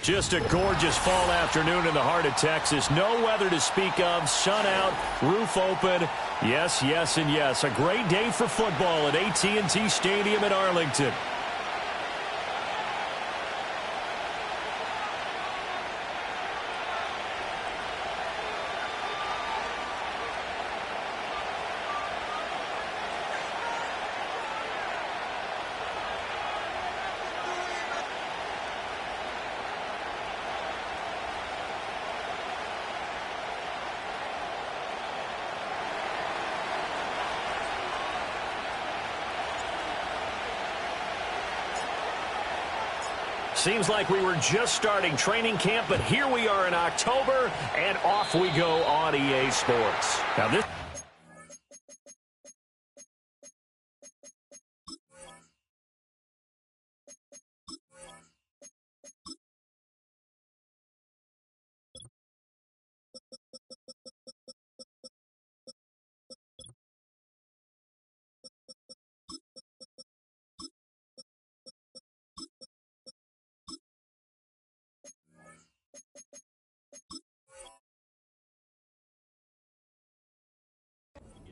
Just a gorgeous fall afternoon in the heart of Texas. No weather to speak of. Sun out, roof open. Yes, yes, and yes. A great day for football at AT&T Stadium in Arlington. Seems like we were just starting training camp, but here we are in October, and off we go on EA Sports. Now this...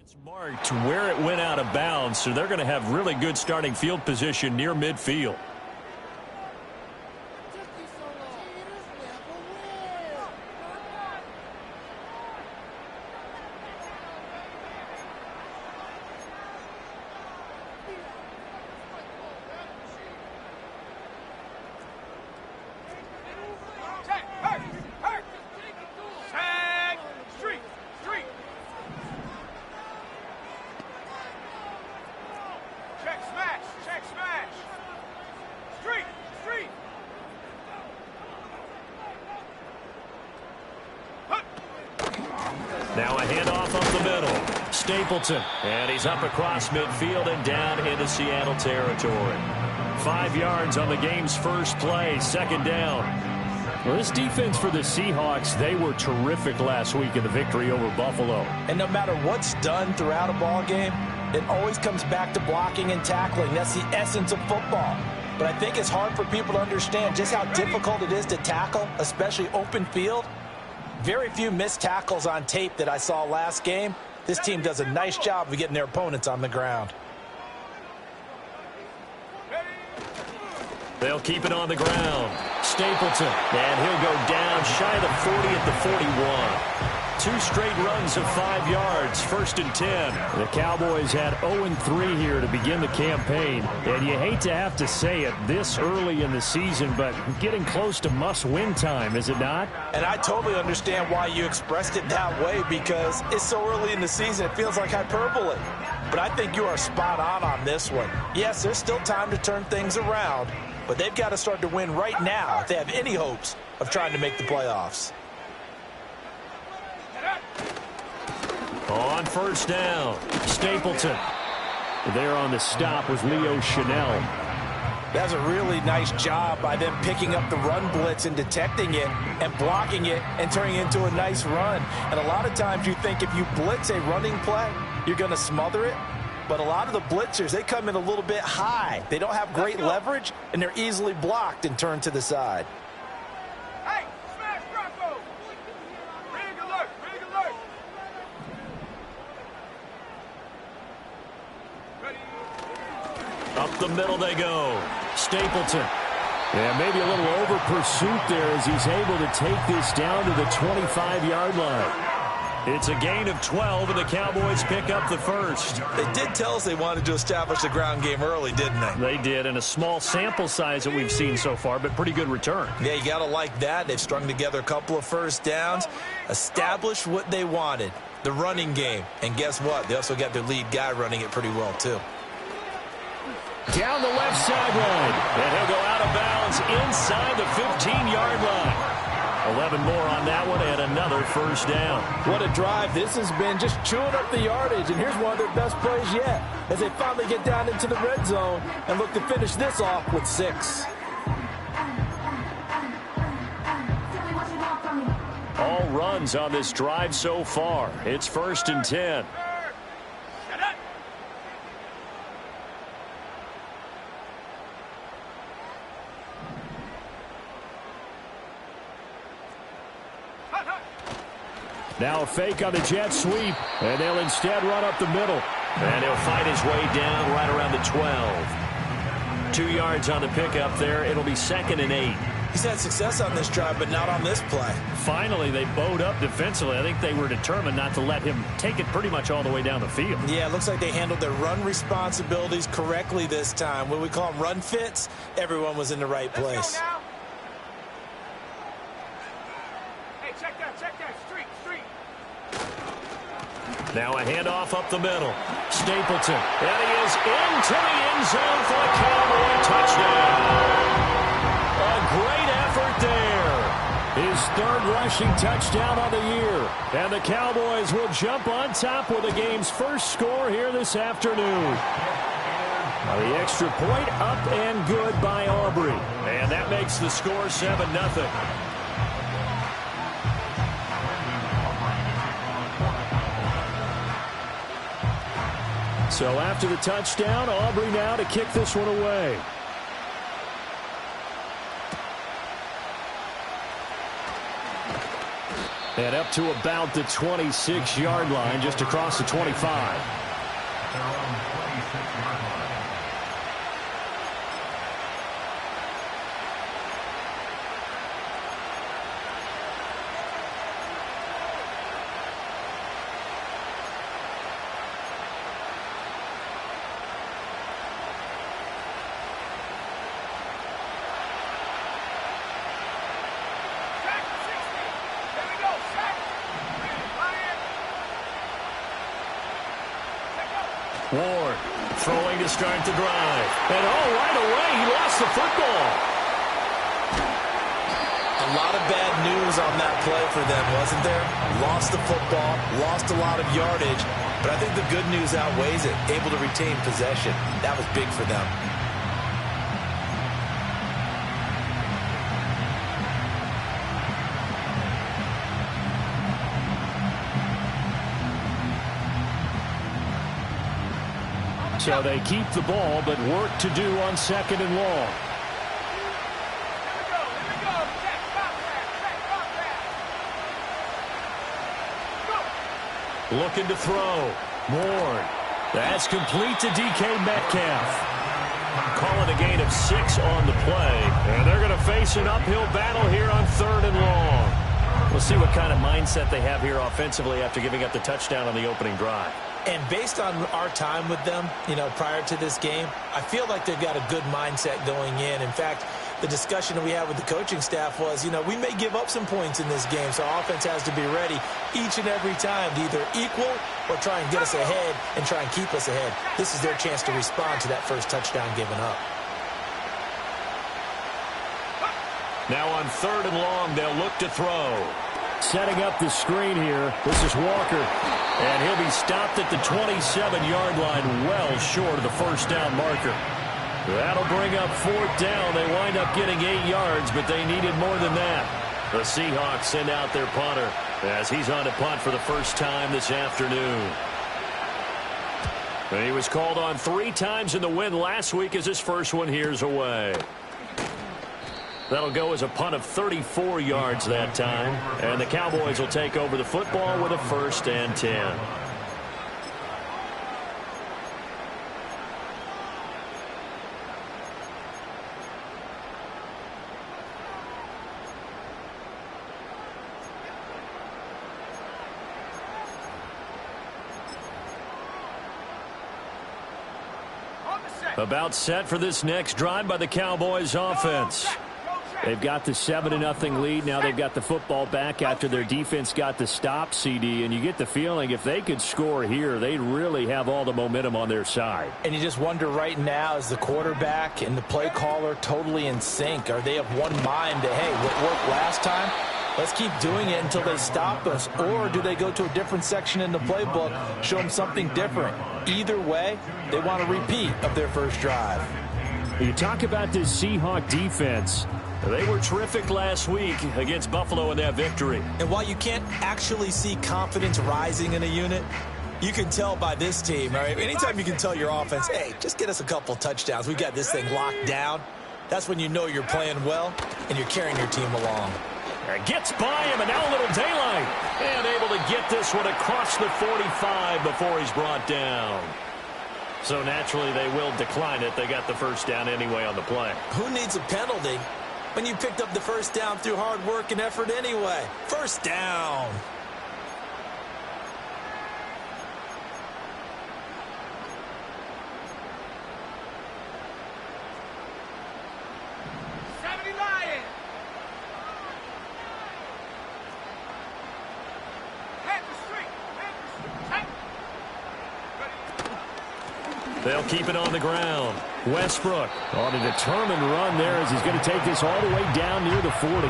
It's marked where it went out of bounds, so they're going to have really good starting field position near midfield. Now a handoff up the middle. Stapleton. And he's up across midfield and down into Seattle territory. 5 yards on the game's first play. Second down. Well, this defense for the Seahawks, they were terrific last week in the victory over Buffalo. And no matter what's done throughout a ball game, it always comes back to blocking and tackling. That's the essence of football. But I think it's hard for people to understand just how difficult it is to tackle, especially open field. Very few missed tackles on tape that I saw last game. This team does a nice job of getting their opponents on the ground. They'll keep it on the ground. Stapleton. And he'll go down shy of the 40 at the 41. 2 straight runs of 5 yards. First and 10. The Cowboys had 0-3 here to begin the campaign. And you hate to have to say it this early in the season, but getting close to must-win time, is it not? And I totally understand why you expressed it that way, because it's so early in the season, it feels like hyperbole. But I think you are spot on this one. Yes, there's still time to turn things around, but they've got to start to win right now if they have any hopes of trying to make the playoffs. On first down, Stapleton. There on the stop was Leo Chanel. That's a really nice job by them picking up the run blitz and detecting it and blocking it and turning it into a nice run. And a lot of times you think if you blitz a running play, you're going to smother it. But a lot of the blitzers, they come in a little bit high. They don't have great leverage, and they're easily blocked and turned to the side. Up the middle they go. Stapleton. And maybe a little over pursuit there as he's able to take this down to the 25-yard line. It's a gain of 12, and the Cowboys pick up the first. They did tell us they wanted to establish the ground game early, didn't they? They did, and a small sample size that we've seen so far, but pretty good return. Yeah, you got to like that. They've strung together a couple of first downs, established what they wanted, the running game. And guess what? They also got their lead guy running it pretty well, too. Down the left sideline, and he'll go out of bounds inside the 15-yard line. 11 more on that one, and another first down. What a drive this has been, just chewing up the yardage, and here's one of their best plays yet as they finally get down into the red zone and look to finish this off with 6. All runs on this drive so far. It's first and 10. Now a fake on the jet sweep, and they'll instead run up the middle. And he'll fight his way down right around the 12. 2 yards on the pickup there. It'll be 2nd and 8. He's had success on this drive, but not on this play. Finally, they bowed up defensively. I think they were determined not to let him take it pretty much all the way down the field. Yeah, it looks like they handled their run responsibilities correctly this time. When we call them run fits, everyone was in the right place. Hey, check that, street. Now a handoff up the middle. Stapleton. And he is into the end zone for a Cowboy touchdown. A great effort there. His 3rd rushing touchdown of the year. And the Cowboys will jump on top with the game's first score here this afternoon. Now the extra point up and good by Aubrey. And that makes the score 7-0. So after the touchdown, Aubrey now to kick this one away. And up to about the 26-yard line, just across the 25. Ward throwing to start the drive. And right away, he lost the football. A lot of bad news on that play for them, wasn't there? Lost the football, lost a lot of yardage, but I think the good news outweighs it. Able to retain possession. That was big for them. So they keep the ball, but work to do on 2nd and long. Looking to throw. Ward. That's complete to DK Metcalf. Calling a gain of 6 on the play. And they're going to face an uphill battle here on 3rd and long. We'll see what kind of mindset they have here offensively after giving up the touchdown on the opening drive. And based on our time with them, prior to this game, I feel like they've got a good mindset going in. In fact, the discussion that we had with the coaching staff was, we may give up some points in this game, so offense has to be ready each and every time to either equal or try and get us ahead and try and keep us ahead. This is their chance to respond to that first touchdown given up. Now on 3rd and long, they'll look to throw. Setting up the screen here. This is Walker. And he'll be stopped at the 27-yard line, well short of the first down marker. That'll bring up 4th down. They wind up getting 8 yards, but they needed more than that. The Seahawks send out their punter as he's on to punt for the first time this afternoon. And he was called on 3 times in the win last week as his first one here's away. That'll go as a punt of 34 yards that time. And the Cowboys will take over the football with a 1st and 10. About set for this next drive by the Cowboys offense. They've got the 7-0 lead. Now they've got the football back after their defense got the stop, CD. And you get the feeling if they could score here, they'd really have all the momentum on their side. And you just wonder right now, is the quarterback and the play caller totally in sync? Are they of one mind that, hey, what worked last time? Let's keep doing it until they stop us. Or do they go to a different section in the playbook, show them something different? Either way, they want a repeat of their first drive. You talk about this Seahawk defense. They were terrific last week against Buffalo in that victory. And while you can't actually see confidence rising in a unit, you can tell by this team, all right? Anytime you can tell your offense, hey, just get us a couple touchdowns. We got this thing locked down. That's when you know you're playing well and you're carrying your team along. Gets by him, and now a little daylight. And able to get this one across the 45 before he's brought down. So naturally they will decline it. They got the first down anyway on the play. Who needs a penalty when you picked up the first down through hard work and effort anyway? First down. They'll keep it on the ground. Westbrook on a determined run there as he's going to take this all the way down near the 40.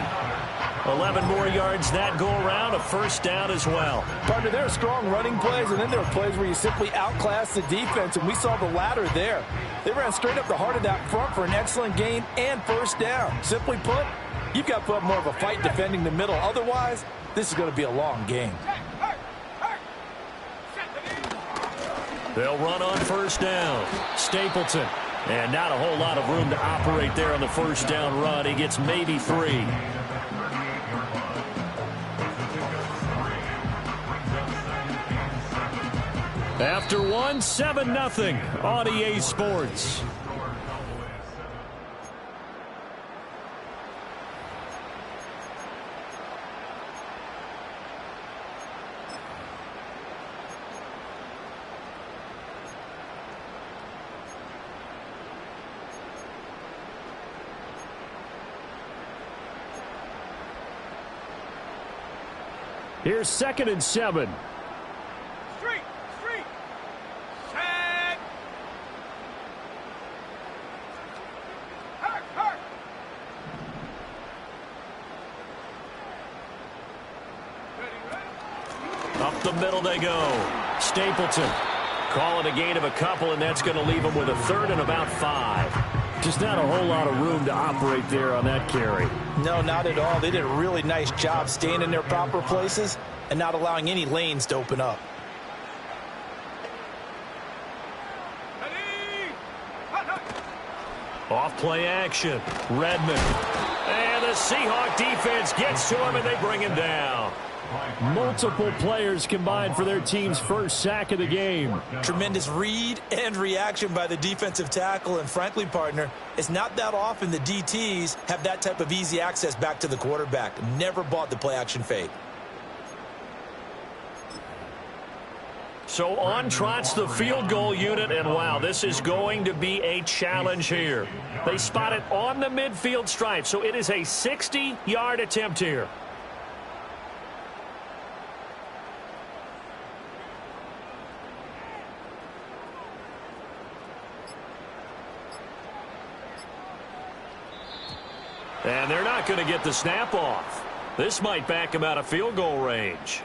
11 more yards that go around, a first down as well. Partner, there are strong running plays, and then there are plays where you simply outclass the defense, and we saw the latter there. They ran straight up the heart of that front for an excellent gain and first down. Simply put, you've got to put up more of a fight defending the middle. Otherwise, this is going to be a long game. They'll run on first down. Stapleton. And not a whole lot of room to operate there on the first down run. He gets maybe 3. After 1, 7-0 on EA Sports. Here's 2nd and 7. Street. Set. Hurt. Ready. Up the middle they go. Stapleton. Call it a gain of a couple, and that's going to leave him with a 3rd and about 5. Just not a whole lot of room to operate there on that carry. No, not at all. They did a really nice job staying in their proper places and not allowing any lanes to open up. Off play action. Redmond. And the Seahawk defense gets to him, and they bring him down. Multiple players combined for their team's first sack of the game. Tremendous read and reaction by the defensive tackle, and frankly, partner, it's not that often the DTs have that type of easy access back to the quarterback. Never bought the play action fake. So on trots the field goal unit, and wow, this is going to be a challenge here. They spot it on the midfield stripe, so it is a 60-yard attempt here. And they're not going to get the snap off. This might back them out of field goal range.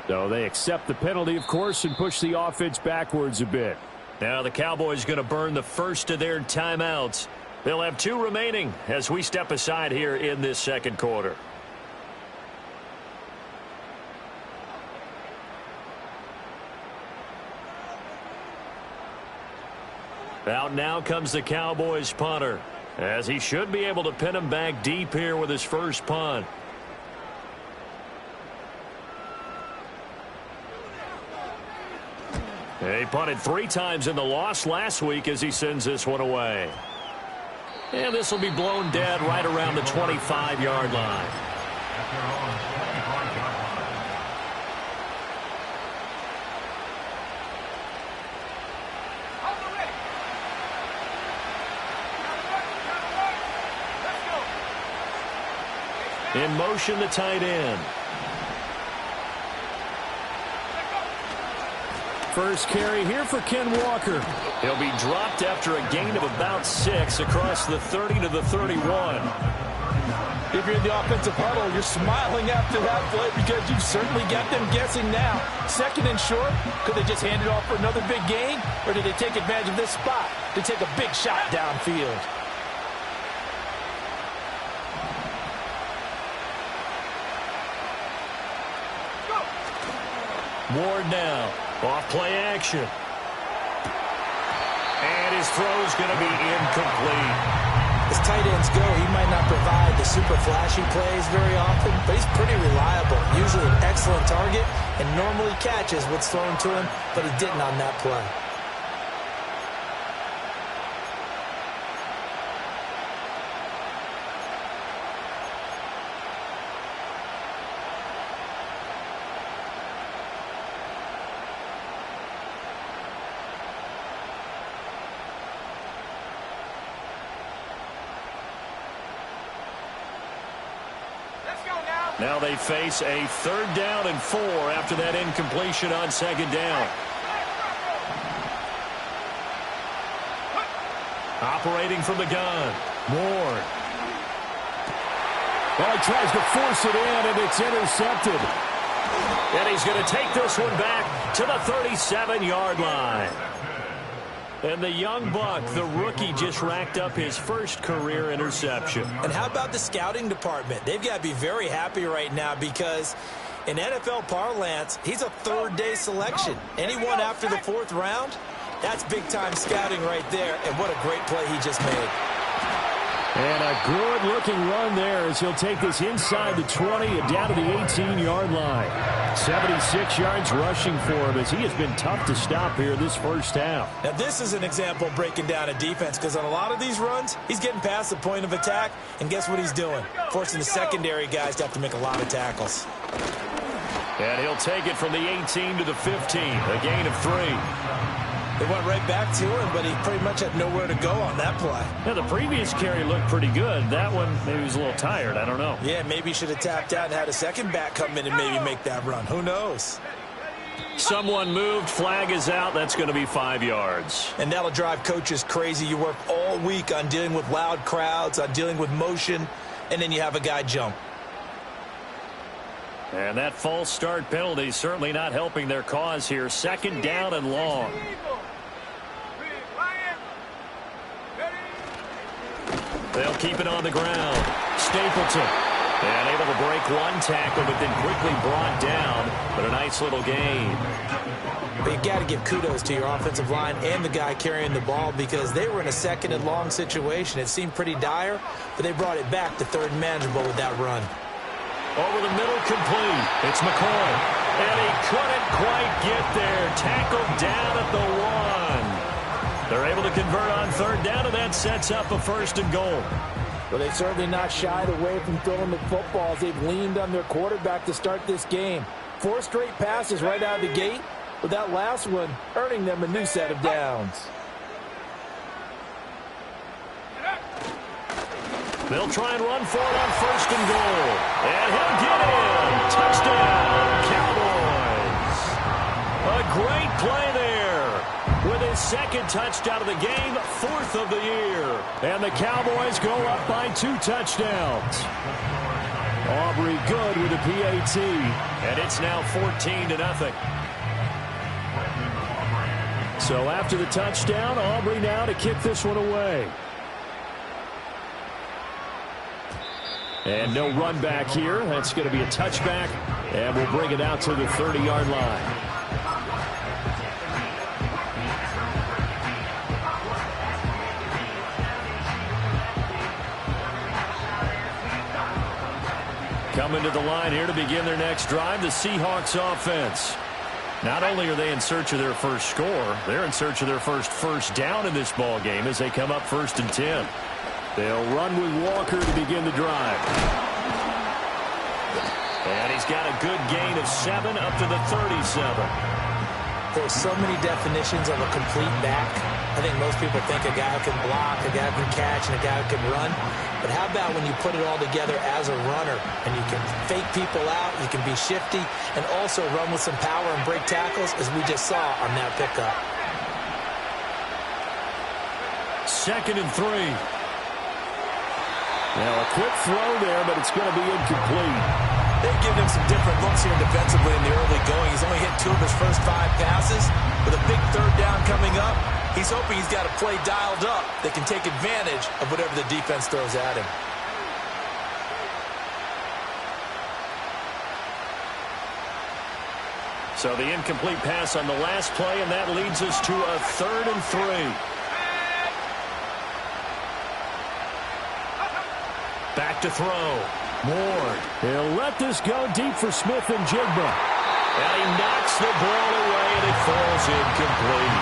So they accept the penalty, of course, and push the offense backwards a bit. Now the Cowboys going to burn the first of their timeouts. They'll have 2 remaining as we step aside here in this second quarter. Out now comes the Cowboys punter, as he should be able to pin him back deep here with his first punt. He punted 3 times in the loss last week as he sends this one away. And this will be blown dead right around the 25-yard line. In motion, the tight end. First carry here for Ken Walker. He'll be dropped after a gain of about 6 across the 30 to the 31. If you're in the offensive huddle, you're smiling after that play because you've certainly got them guessing now. 2nd and short, could they just hand it off for another big gain? Or did they take advantage of this spot to take a big shot downfield? Ward now. Off play action. And his throw's going to be incomplete. This tight end runs go, he might not provide the super flashy plays very often, but he's pretty reliable. Usually an excellent target and normally catches what's thrown to him, but he didn't on that play. Now they face a 3rd down and 4 after that incompletion on 2nd down. Operating from the gun, Ward. Well, he tries to force it in, and it's intercepted. And he's going to take this one back to the 37-yard line. And the young buck, the rookie, just racked up his first career interception. And how about the scouting department? They've got to be very happy right now because in NFL parlance, he's a 3rd-day selection. Anyone after the 4th round, that's big-time scouting right there. And what a great play he just made. And a good-looking run there as he'll take this inside the 20 and down to the 18-yard line. 76 yards rushing for him as he has been tough to stop here this first half. Now, this is an example of breaking down a defense because on a lot of these runs, he's getting past the point of attack, and guess what he's doing? Forcing the secondary guys to have to make a lot of tackles. And he'll take it from the 18 to the 15, a gain of 3. They went right back to him, but he pretty much had nowhere to go on that play. Now, the previous carry looked pretty good. That one, maybe he was a little tired. I don't know. Yeah, maybe he should have tapped out and had a second back come in and maybe make that run. Who knows? Someone moved. Flag is out. That's going to be 5 yards. And that'll drive coaches crazy. You work all week on dealing with loud crowds, on dealing with motion, and then you have a guy jump. And that false start penalty certainly not helping their cause here. 2nd down and long. They'll keep it on the ground. Stapleton. And able to break one tackle, but then quickly brought down. But a nice little gain. But you got to give kudos to your offensive line and the guy carrying the ball because they were in a 2nd and long situation. It seemed pretty dire, but they brought it back to 3rd and manageable with that run. Over the middle, complete. It's McCoy. And he couldn't quite get there. Tackled down at the 1. They're able to convert on 3rd down, and that sets up a 1st and goal. Well, they certainly not shied away from throwing the footballs. They've leaned on their quarterback to start this game. 4 straight passes right out of the gate, with that last one earning them a new set of downs. They'll try and run for it on 1st and goal. And he'll get in. Touchdown, Cowboys. A great play there. With his 2nd touchdown of the game, 4th of the year. And the Cowboys go up by 2 touchdowns. Aubrey good with a PAT. And it's now 14-0. So after the touchdown, Aubrey now to kick this one away. And no run back here. That's going to be a touchback. And we'll bring it out to the 30-yard line. Coming to the line here to begin their next drive, the Seahawks offense. Not only are they in search of their first score, they're in search of their first down in this ball game as they come up 1st and 10. They'll run with Walker to begin the drive. And he's got a good gain of 7 up to the 37. There's so many definitions of a complete back. I think most people think a guy who can block, a guy who can catch, and a guy who can run. But how about when you put it all together as a runner and you can fake people out, you can be shifty, and also run with some power and break tackles, as we just saw on that pickup. 2nd and 3. Now a quick throw there, but it's going to be incomplete. They've given him some different looks here defensively in the early going. He's only hit 2 of his first 5 passes. With a big 3rd down coming up, he's hoping he's got a play dialed up that can take advantage of whatever the defense throws at him. So the incomplete pass on the last play, and that leads us to a 3rd and 3. Back to throw. Moore. He'll let this go deep for Smith and Jigba. And he knocks the ball away, and it falls incomplete.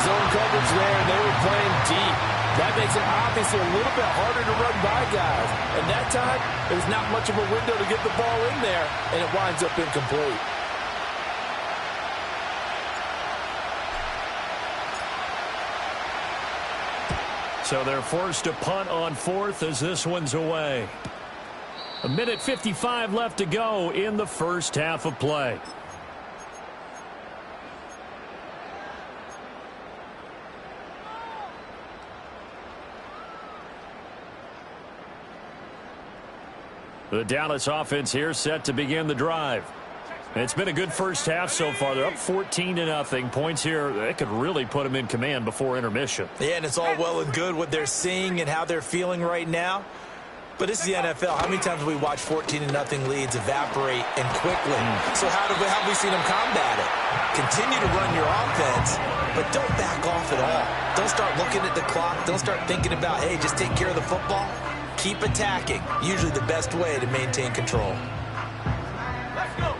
Zone coverage there, and they were playing deep. That makes it obviously a little bit harder to run by guys. And that time, there's not much of a window to get the ball in there, and it winds up incomplete. So they're forced to punt on fourth as this one's away. 1:55 left to go in the first half of play. The Dallas offense here set to begin the drive. It's been a good first half so far. They're up 14-0. Points here, they could really put them in command before intermission. Yeah, and it's all well and good what they're seeing and how they're feeling right now. But this is the NFL. How many times have we watched 14-0 leads evaporate and quickly? So how have we seen them combat it? Continue to run your offense, but don't back off at all. Don't start looking at the clock. Don't start thinking about, hey, just take care of the football. Keep attacking. Usually the best way to maintain control. Let's go.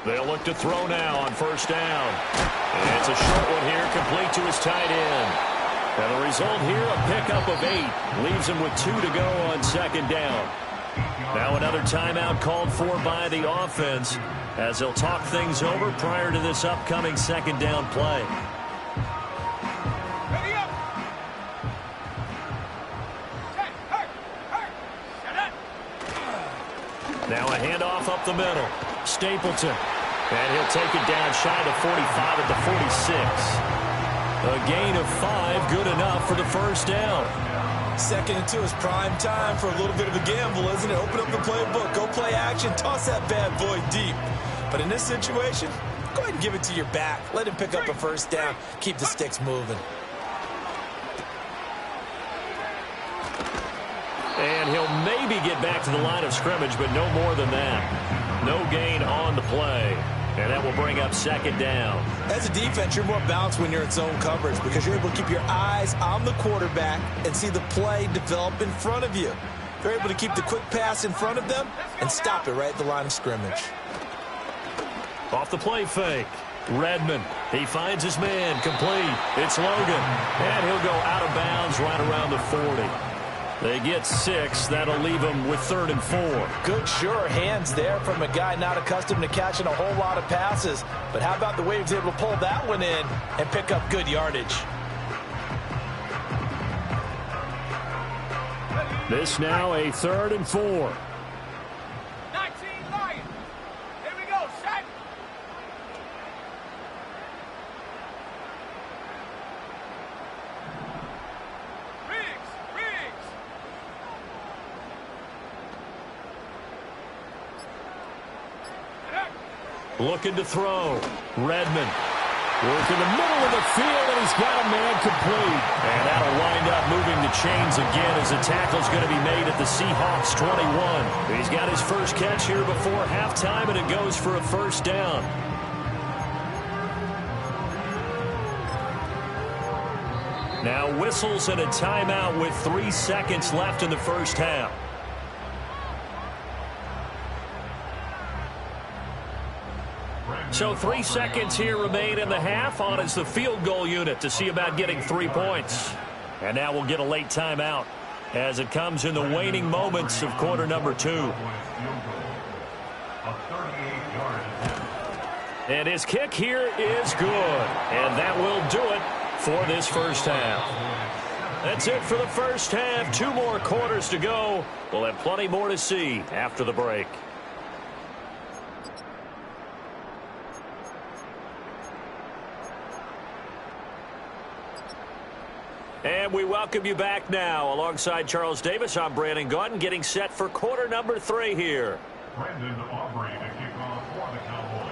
They'll look to throw now on first down. And it's a short one here, complete to his tight end. And the result here, a pickup of 8. Leaves him with 2 to go on second down. Now another timeout called for by the offense as they'll talk things over prior to this upcoming second down play. Ready up. Now a handoff up the middle. Stapleton. And he'll take it down shy of 45 at the 46. A gain of 5, good enough for the first down. 2nd and 2 is prime time for a little bit of a gamble, isn't it? Open up the playbook, go play action, toss that bad boy deep. But in this situation, go ahead and give it to your back. Let him pick up a first down. Keep the sticks moving. And he'll maybe get back to the line of scrimmage, but no more than that. No gain on the play. And that will bring up second down. As a defense, you're more balanced when you're in zone coverage because you're able to keep your eyes on the quarterback and see the play develop in front of you. They're able to keep the quick pass in front of them and stop it right at the line of scrimmage. Off the play fake. Redmond. He finds his man. Complete. It's Logan. And he'll go out of bounds right around the 40. They get 6. That'll leave them with 3rd and 4. Good, sure hands there from a guy not accustomed to catching a whole lot of passes. But how about the way he was able to pull that one in and pick up good yardage? This now a 3rd and 4. 19 Lions. Here we go. Set. Looking to throw. Redmond. Working the middle of the field, and he's got a man complete. And that'll wind up moving the chains again as the tackle's going to be made at the Seahawks 21. He's got his first catch here before halftime, and it goes for a first down. Now whistles and a timeout with 3 seconds left in the first half. So 3 seconds here remain in the half. On is the field goal unit to see about getting 3 points. And now we'll get a late timeout as it comes in the waning moments of quarter number 2. And his kick here is good. And that will do it for this first half. That's it for the first half. 2 more quarters to go. We'll have plenty more to see after the break. And we welcome you back now. Alongside Charles Davis, I'm Brandon Gaudin, getting set for quarter number 3 here. Brandon Aubrey to kick off for the Cowboys.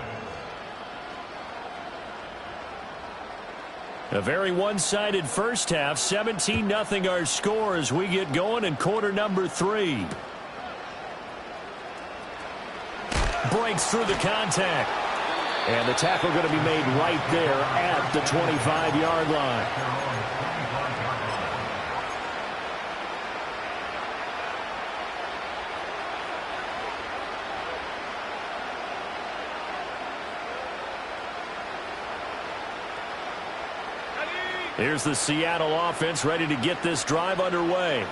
A very one-sided first half. 17-0 our score as we get going in quarter number 3. Breaks through the contact. And the tackle going to be made right there at the 25-yard line. Here's the Seattle offense ready to get this drive underway.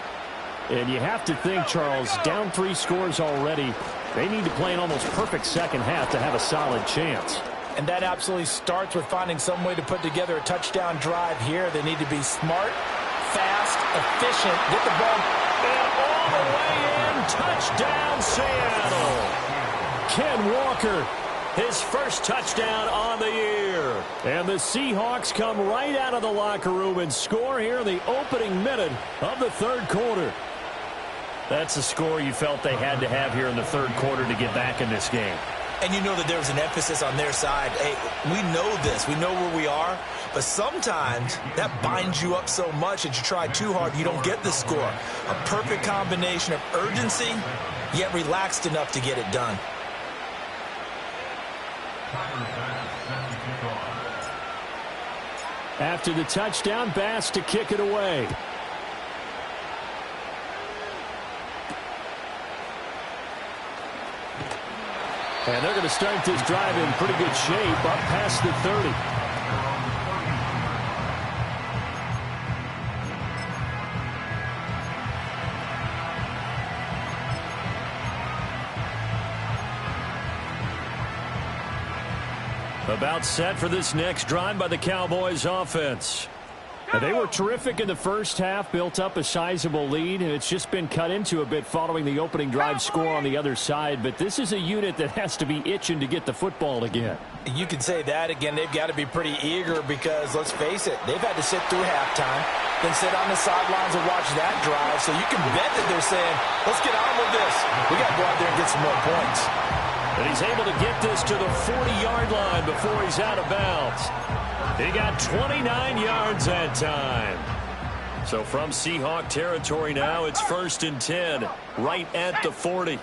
And you have to think, Charles, down 3 scores already. They need to play an almost perfect second half to have a solid chance. And that absolutely starts with finding some way to put together a touchdown drive here. They need to be smart, fast, efficient, get the ball. And all the way in, touchdown Seattle. Ken Walker, his first touchdown on the year. And the Seahawks come right out of the locker room and score here in the opening minute of the third quarter. That's a score you felt they had to have here in the third quarter to get back in this game. And you know that there was an emphasis on their side. Hey, we know this. We know where we are. But sometimes that binds you up so much that you try too hard, you don't get the score. A perfect combination of urgency, yet relaxed enough to get it done. After the touchdown, Bass to kick it away. And they're going to start this drive in pretty good shape, up past the 30. About set for this next drive by the Cowboys offense. And they were terrific in the first half, built up a sizable lead, and it's just been cut into a bit following the opening drive score on the other side. But this is a unit that has to be itching to get the football again. You can say that again. They've got to be pretty eager because, let's face it, they've had to sit through halftime, then sit on the sidelines and watch that drive. So you can bet that they're saying, let's get on with this. We got to go out there and get some more points. And he's able to get this to the 40-yard line before he's out of bounds. He got 29 yards that time. So from Seahawk territory now, it's 1st and 10, right at the 40.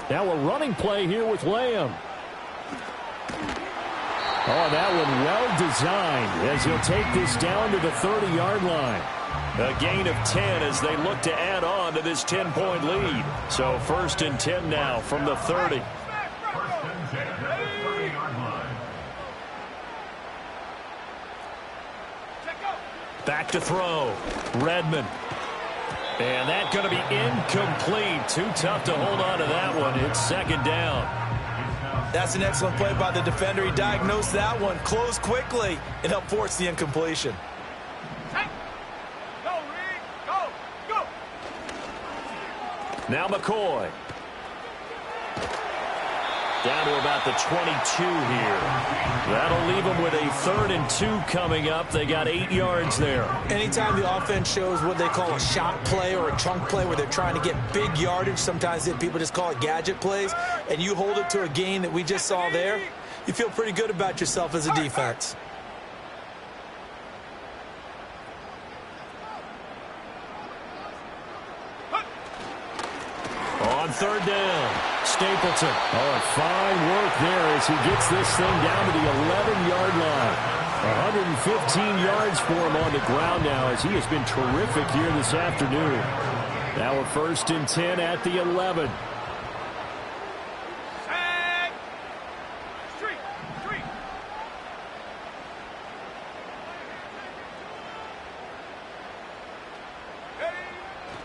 Now a running play here with Lamb. Oh, that one well designed as he'll take this down to the 30-yard line. A gain of 10 as they look to add on to this 10-point lead. So 1st and 10 now from the 30. 1st and 10 at the 30-yard line. Back to throw. Redmond. And that's going to be incomplete. Too tough to hold on to that one. It's 2nd down. That's an excellent play by the defender. He diagnosed that one, closed quickly, and helped force the incompletion. Now McCoy. Down to about the 22 here. That'll leave them with a 3rd and 2 coming up. They got 8 yards there. Anytime the offense shows what they call a shot play or a chunk play where they're trying to get big yardage, sometimes people just call it gadget plays, and you hold it to a gain that we just saw there, you feel pretty good about yourself as a defense. On 3rd down, Stapleton. Oh, fine work there as he gets this thing down to the 11-yard line. 115 yards for him on the ground now as he has been terrific here this afternoon. Now we're 1st and 10 at the 11.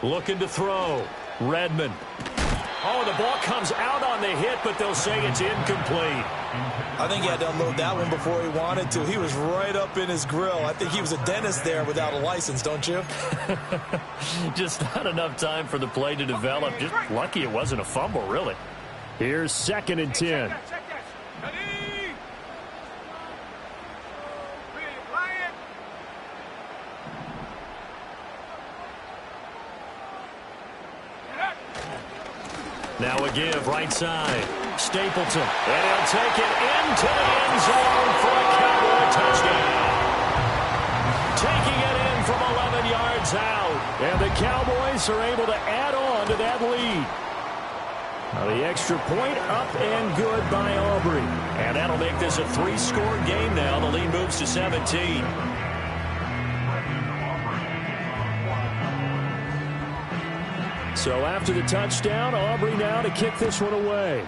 Looking to throw. Redmond. Oh, the ball comes out on the hit, but they'll say it's incomplete. I think he had to unload that one before he wanted to. He was right up in his grill. I think he was a dentist there without a license, don't you? Just not enough time for the play to develop. Just lucky it wasn't a fumble, really. Here's 2nd and 10. Now a give, right side. Stapleton. And he'll take it into the end zone for a Cowboy touchdown. Taking it in from 11 yards out. And the Cowboys are able to add on to that lead. Well, the extra point up and good by Aubrey. And that'll make this a 3-score game now. The lead moves to 17. So after the touchdown, Aubrey now to kick this one away.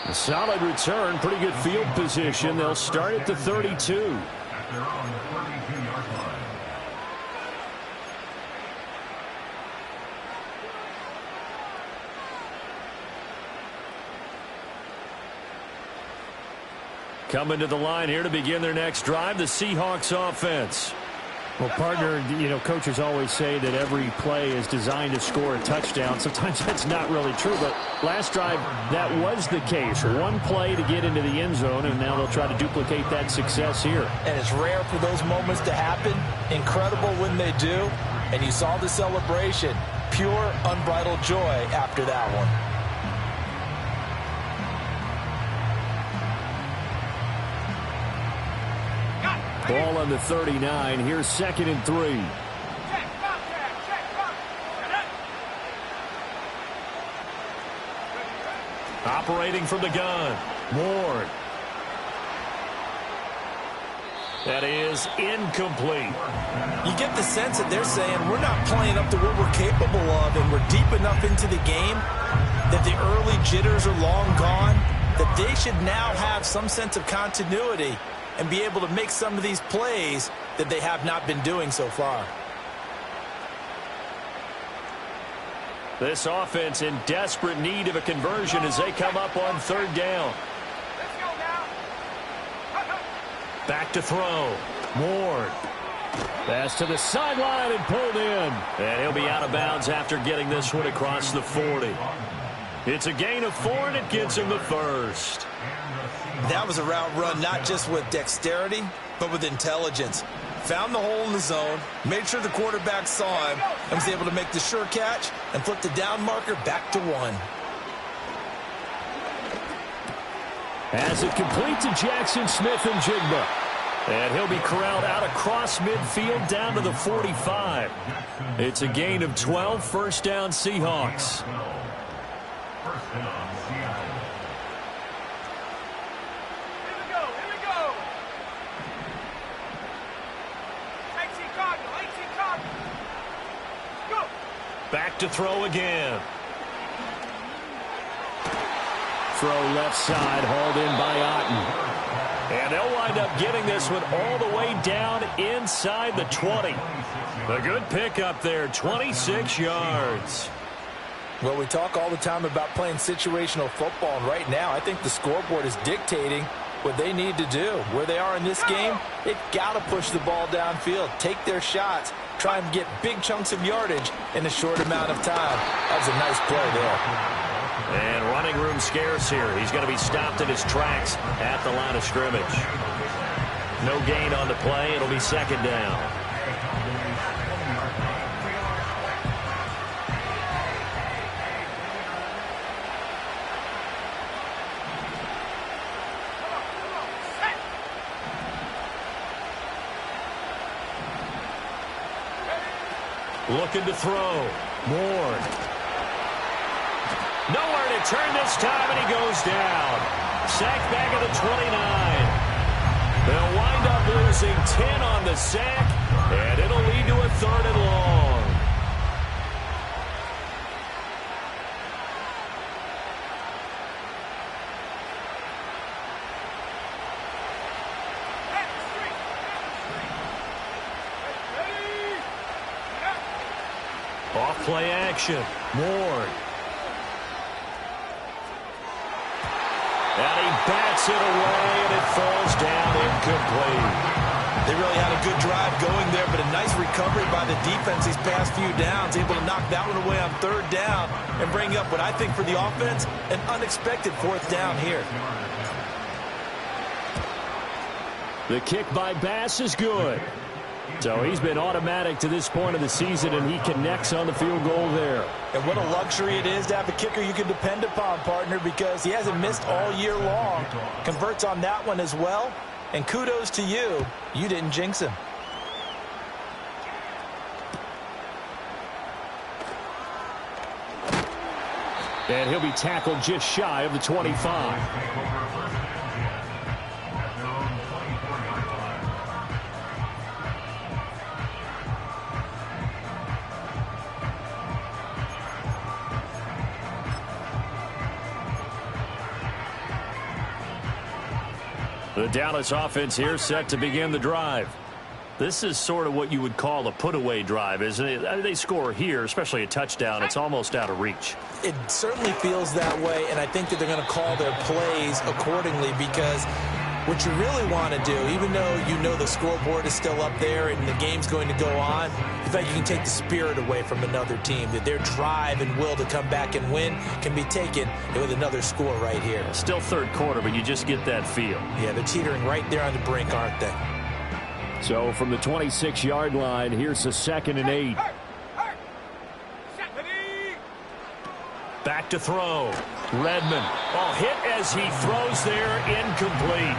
A solid return, pretty good field position. They'll start at the 32. At their own 32-yard line. Coming to the line here to begin their next drive, the Seahawks offense. Well, partner, coaches always say that every play is designed to score a touchdown. Sometimes that's not really true, but last drive, that was the case. One play to get into the end zone, and now they'll try to duplicate that success here. And it's rare for those moments to happen. Incredible when they do. And you saw the celebration. Pure, unbridled joy after that one. Ball on the 39. Here's 2nd and 3. Check, contact, check, contact. Operating from the gun. Ward. That is incomplete. You get the sense that they're saying we're not playing up to what we're capable of, and we're deep enough into the game that the early jitters are long gone, that they should now have some sense of continuity and be able to make some of these plays that they have not been doing so far. This offense in desperate need of a conversion as they come up on 3rd down. Let's go now. Back to throw. Ward. Pass to the sideline and pulled in. And he'll be out of bounds after getting this one across the 40. It's a gain of 4, and it gets him the first. That was a route run not just with dexterity, but with intelligence. Found the hole in the zone, made sure the quarterback saw him, and was able to make the sure catch and flip the down marker back to 1. As it complete to Jackson Smith-Njigba. And he'll be corralled out across midfield down to the 45. It's a gain of 12, 1st down Seahawks. First down, Seattle. Here we go. AC Cardinal. Go. Back to throw again. Throw left side, hauled in by Otten. And they'll wind up getting this one all the way down inside the 20. A good pickup there, 26 yards. Well, we talk all the time about playing situational football, and right now I think the scoreboard is dictating what they need to do. Where they are in this game, they've got to push the ball downfield, take their shots, try and get big chunks of yardage in a short amount of time. That was a nice play there. And running room scarce here. He's going to be stopped in his tracks at the line of scrimmage. No gain on the play. It'll be 2nd down. Looking to throw. Ward. Nowhere to turn this time, and he goes down. Sacked back at the 29. They'll wind up losing 10 on the sack, and it'll lead to a 3rd and long. Off play action. Ward. And he bats it away, and it falls down incomplete. They really had a good drive going there, but a nice recovery by the defense these past few downs, able to knock that one away on 3rd down and bring up what I think for the offense, an unexpected 4th down here. The kick by Bass is good. So he's been automatic to this point of the season, and he connects on the field goal there. And what a luxury it is to have a kicker you can depend upon, partner, because he hasn't missed all year long. Converts on that one as well. And kudos to you. You didn't jinx him. And he'll be tackled just shy of the 25. The Dallas offense here set to begin the drive. This is sort of what you would call a put-away drive, isn't it? I mean, they score here, especially a touchdown. It's almost out of reach. It certainly feels that way, and I think that they're going to call their plays accordingly because what you really want to do, even though you know the scoreboard is still up there and the game's going to go on, in fact, you can take the spirit away from another team, that their drive and will to come back and win can be taken with another score right here. Still third quarter, but you just get that feel. Yeah, they're teetering right there on the brink, aren't they? So from the 26-yard line, here's a 2nd and 8. Back to throw. Redmond. Oh, hit as he throws there, incomplete.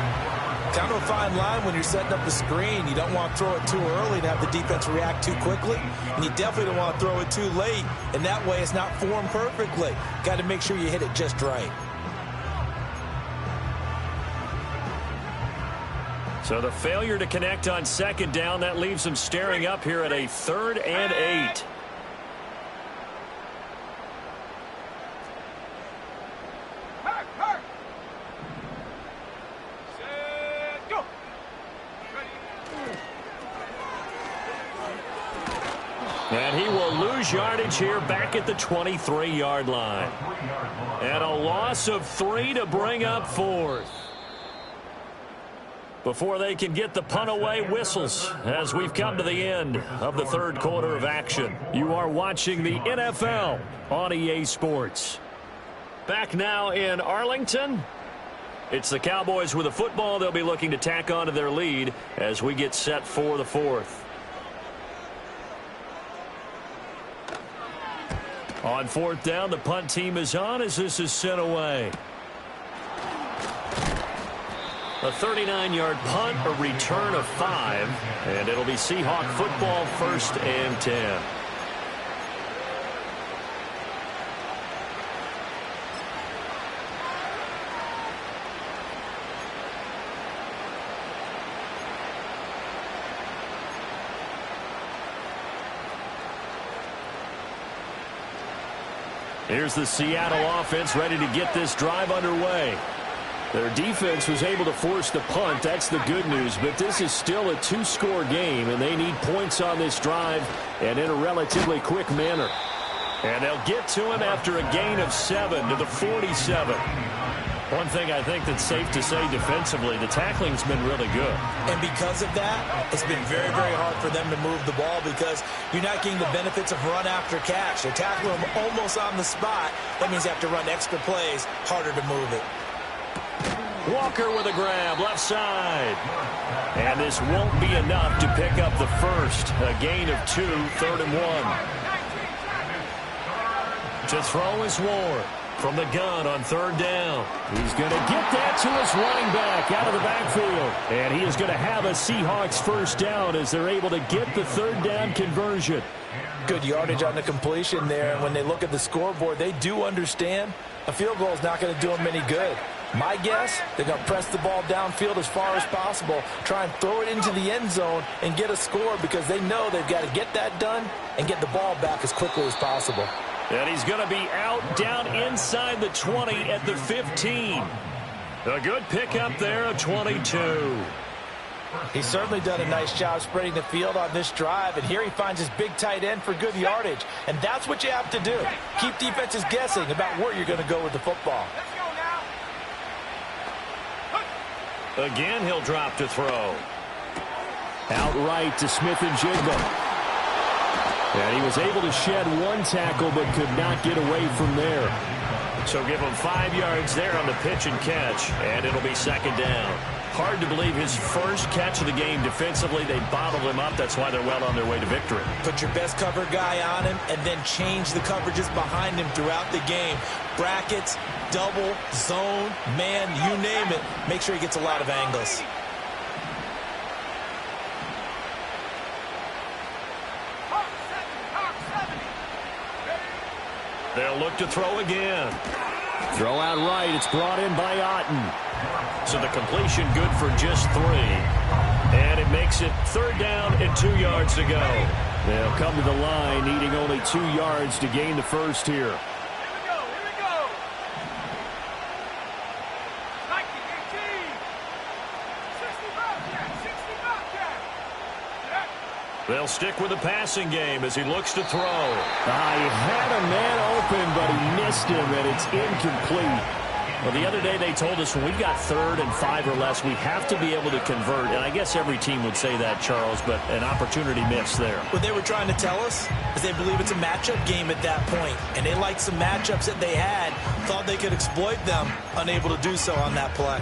Down to a fine line when you're setting up the screen. You don't want to throw it too early and have the defense react too quickly. And you definitely don't want to throw it too late. And that way it's not formed perfectly. Got to make sure you hit it just right. So the failure to connect on 2nd down, that leaves them staring up here at a 3rd and 8. And he will lose yardage here back at the 23-yard line. And a loss of 3 to bring up 4th. Before they can get the punt away, whistles as we've come to the end of the 3rd quarter of action. You are watching the NFL on EA Sports. Back now in Arlington. It's the Cowboys with the football. They'll be looking to tack on to their lead as we get set for the 4th. On 4th down, the punt team is on as this is sent away. A 39-yard punt, a return of 5, and it'll be Seahawk football, 1st and 10. Here's the Seattle offense ready to get this drive underway. Their defense was able to force the punt. That's the good news. But this is still a 2-score game, and they need points on this drive and in a relatively quick manner. And they'll get to him after a gain of 7 to the 47. One thing I think that's safe to say defensively, the tackling's been really good. And because of that, it's been very, very hard for them to move the ball because you're not getting the benefits of run after catch. They're tackling them almost on the spot. That means they have to run extra plays, harder to move it. Walker with a grab, left side. And this won't be enough to pick up the first. A gain of 2, 3rd and 1. To throw is Ward from the gun on 3rd down. He's going to get that to his running back out of the backfield. And he is going to have a Seahawks first down as they're able to get the 3rd down conversion. Good yardage on the completion there. And when they look at the scoreboard, they do understand a field goal is not going to do them any good. My guess, they're going to press the ball downfield as far as possible, try and throw it into the end zone and get a score because they know they've got to get that done and get the ball back as quickly as possible. And he's going to be out down inside the 20 at the 15. A good pickup there of 22. He's certainly done a nice job spreading the field on this drive, and here he finds his big tight end for good yardage. And that's what you have to do. Keep defenses guessing about where you're going to go with the football. Again, he'll drop to throw. Outright to Smith-Njigba. And he was able to shed 1 tackle but could not get away from there. So give him 5 yards there on the pitch and catch, and it'll be 2nd down. Hard to believe his first catch of the game defensively. They bottled him up. That's why they're well on their way to victory. Put your best cover guy on him and then change the coverages behind him throughout the game. Brackets, double, zone, man, you name it. Make sure he gets a lot of angles. They'll look to throw again. Throw out right. It's brought in by Otten. So the completion good for just 3. And it makes it 3rd down and 2 yards to go. They'll come to the line, needing only 2 yards to gain the first here. Here we go, here we go. 90, 18. 60 Bobcat, 60 Bobcat. Yeah. They'll stick with the passing game as he looks to throw. He had a man open, but he missed him, and it's incomplete. Well, the other day they told us when we've got 3rd and 5 or less, we have to be able to convert. And I guess every team would say that, Charles, but an opportunity missed there. What they were trying to tell us is they believe it's a matchup game at that point, and they liked some matchups that they had, thought they could exploit them, unable to do so on that play.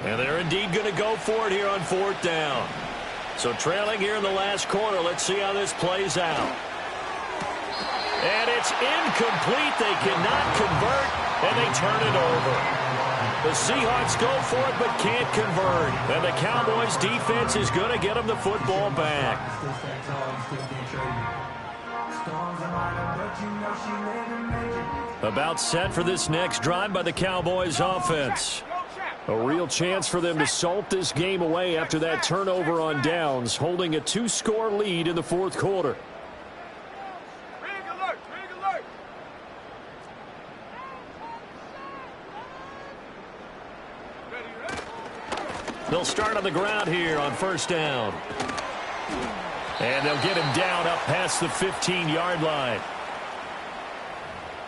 And they're indeed going to go for it here on 4th down. So trailing here in the last quarter. Let's see how this plays out. And it's incomplete. They cannot convert, and they turn it over. The Seahawks go for it but can't convert. And the Cowboys defense is going to get them the football back. About set for this next drive by the Cowboys offense. A real chance for them to salt this game away after that turnover on downs, holding a 2-score lead in the 4th quarter. Rig alert, rig alert. Ready, ready. They'll start on the ground here on 1st down. And they'll get him down up past the 15-yard line.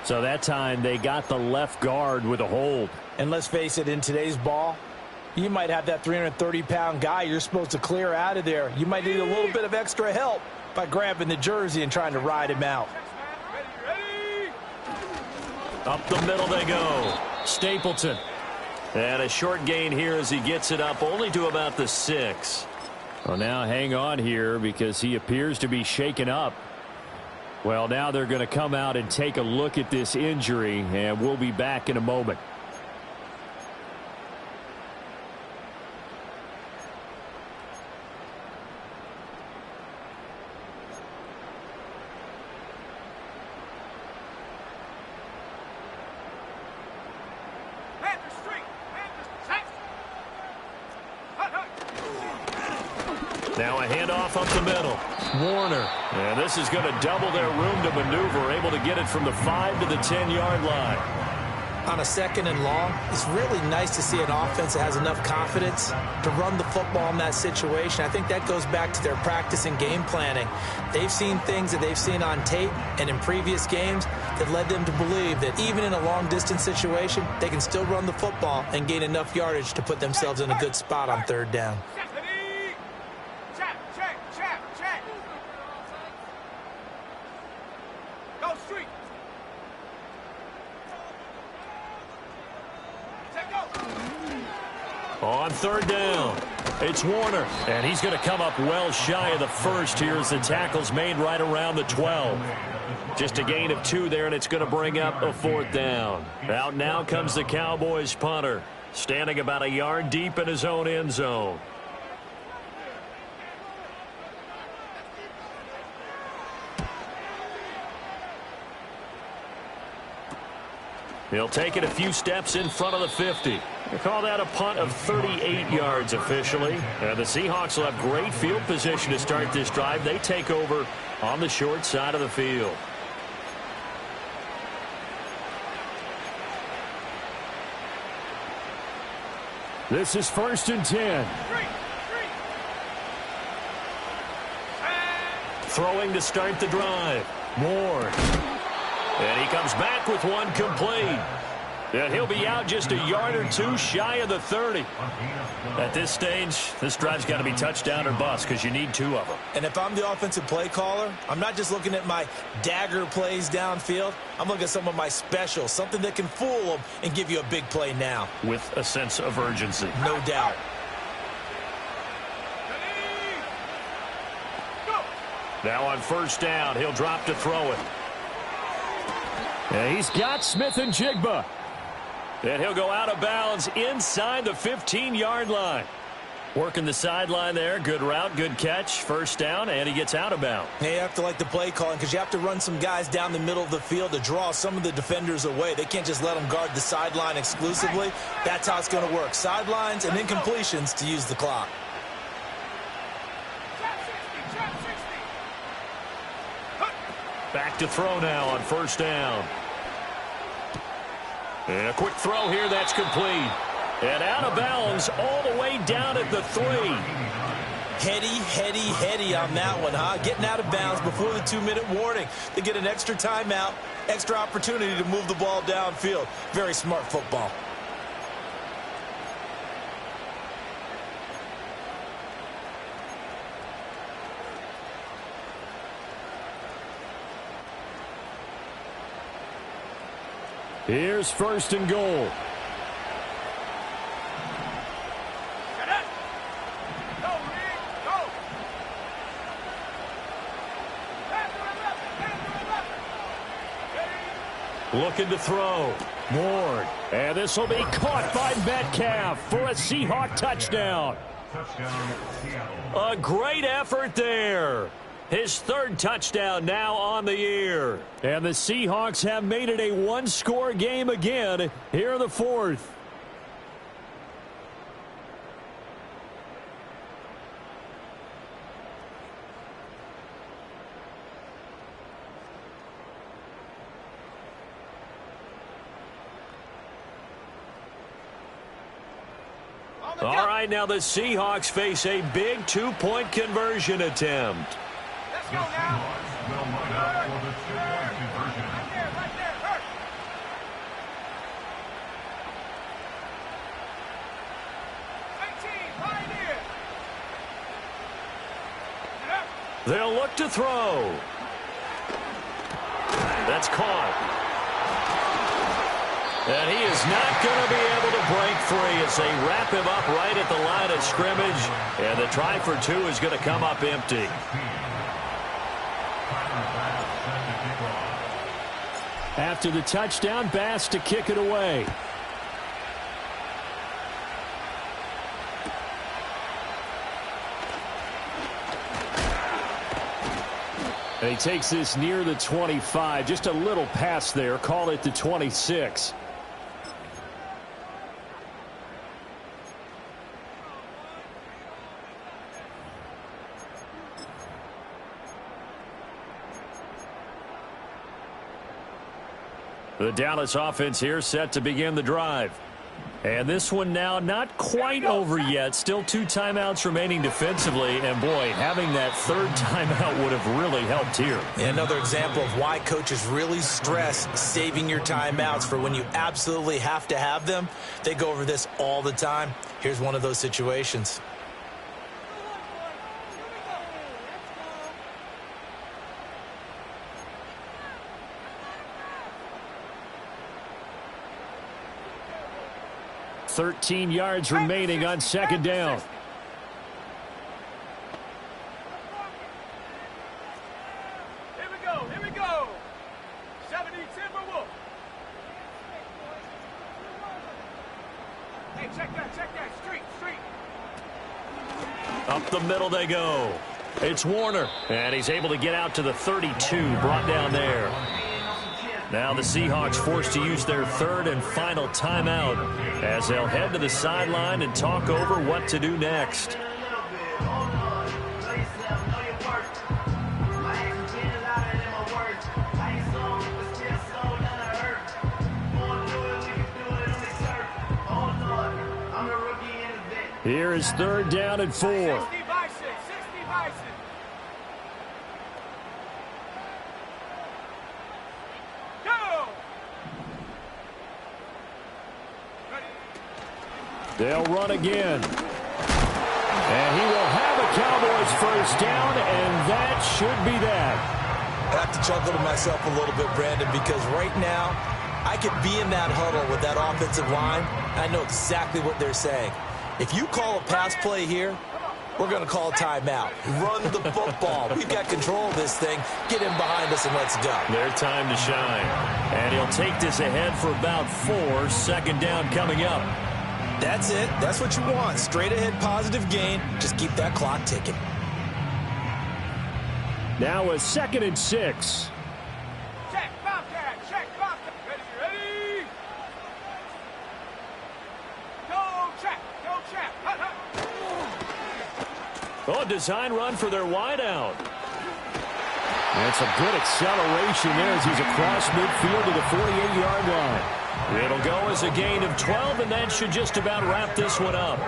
So that time they got the left guard with a hold. And let's face it, in today's ball, you might have that 330-pound guy you're supposed to clear out of there. You might need a little bit of extra help by grabbing the jersey and trying to ride him out. Ready, ready. Up the middle they go. Stapleton. And a short gain here as he gets it up only to about the 6. Well, now hang on here because he appears to be shaken up. Well, now they're going to come out and take a look at this injury, and we'll be back in a moment. Panther Street, Panther Street. Hut, hut. Now a handoff up the middle. Warner. And this is going to double their room to maneuver, able to get it from the 5 to the 10-yard line. On a 2nd and long, it's really nice to see an offense that has enough confidence to run the football in that situation. I think that goes back to their practice and game planning. They've seen things that they've seen on tape and in previous games that led them to believe that even in a long-distance situation, they can still run the football and gain enough yardage to put themselves in a good spot on 3rd down. Ready. Check, check, check, check. Go Street. Check, go. On 3rd down, it's Warner. And he's going to come up well shy of the 1st here as the tackle's made right around the 12. Just a gain of 2 there, and it's going to bring up a 4th down. Out now comes the Cowboys punter, standing about a yard deep in his own end zone. He'll take it a few steps in front of the 50. They call that a punt of 38 yards officially. And the Seahawks will have great field position to start this drive. They take over on the short side of the field. This is 1st and 10. Throwing to start the drive. Moore. And he comes back with one complete. And he'll be out just a yard or 2 shy of the 30. At this stage, this drive's got to be touchdown or bust because you need 2 of them. And if I'm the offensive play caller, I'm not just looking at my dagger plays downfield. I'm looking at some of my specials, something that can fool them and give you a big play now. With a sense of urgency. No doubt. Now on 1st down, he'll drop to throw it. And he's got Smith-Njigba. And he'll go out of bounds inside the 15-yard line. Working the sideline there. Good route, good catch. First down, and he gets out of bounds. Yeah, you have to like the play calling because you have to run some guys down the middle of the field to draw some of the defenders away. They can't just let them guard the sideline exclusively. That's how it's going to work. Sidelines and then completions to use the clock. Back to throw now on first down. And a quick throw here, that's complete. And out of bounds all the way down at the 3. Heady on that one, huh? Getting out of bounds before the 2-minute warning. They get an extra timeout, extra opportunity to move the ball downfield. Very smart football. Here's first and goal. Looking to throw. Ward. And this will be caught by Metcalf for a Seahawk touchdown. Touchdown, Seattle. A great effort there. His third touchdown now on the year. And the Seahawks have made it a one-score game again here in the fourth. All right, now the Seahawks face a big two-point conversion attempt. Let's go now. Will line up for the 2-point conversion. Right there, hurt. They'll look to throw. That's caught. And he is not going to be able to break free as they wrap him up right at the line of scrimmage. And the try for 2 is going to come up empty. After the touchdown, Bass to kick it away. And he takes this near the 25. Just a little pass there. Call it the 26. The Dallas offense here set to begin the drive. And this one now not quite over yet. Still 2 timeouts remaining defensively. And, boy, having that third timeout would have really helped here. And another example of why coaches really stress saving your timeouts for when you absolutely have to have them. They go over this all the time. Here's one of those situations. Thirteen yards remaining on second down. Here we go. 70 Timberwolves. Hey, check that. Street. Up the middle they go. It's Warner. And he's able to get out to the 32, brought down there. Now the Seahawks forced to use their third and final timeout as they'll head to the sideline and talk over what to do next. Here is third down and 4. 60 Bison. Go! They'll run again. And he will have a Cowboys first down, and that should be that. I have to chuckle to myself a little bit, Brandon, because right now I could be in that huddle with that offensive line. I know exactly what they're saying. If you call a pass play here, we're going to call a timeout. Run the football. We've got control of this thing. Get him behind us and let's go. Their time to shine. And he'll take this ahead for about 4. Second down coming up. That's it. That's what you want. Straight ahead positive gain. Just keep that clock ticking. Now a 2nd and 6. Check, Bobcat, check, Bobcat. Ready. Go, check, go, check. Hut, hut. Oh, design run for their wideout. That's a good acceleration there as he's across midfield to the 48-yard line. It'll go as a gain of 12, and that should just about wrap this one up.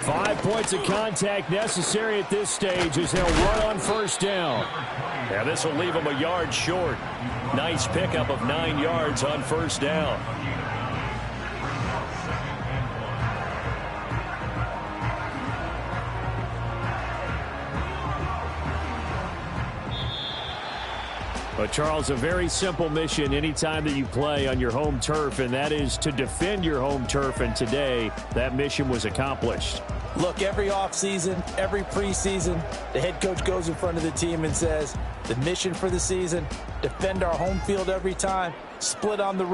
5 points of contact necessary at this stage as they'll run on first down. Yeah, this will leave them a yard short. Nice pickup of 9 yards on first down. But, Charles, a very simple mission anytime that you play on your home turf, and that is to defend your home turf. And today, that mission was accomplished. Look, every offseason, every preseason, the head coach goes in front of the team and says, the mission for the season, defend our home field every time, split on the road.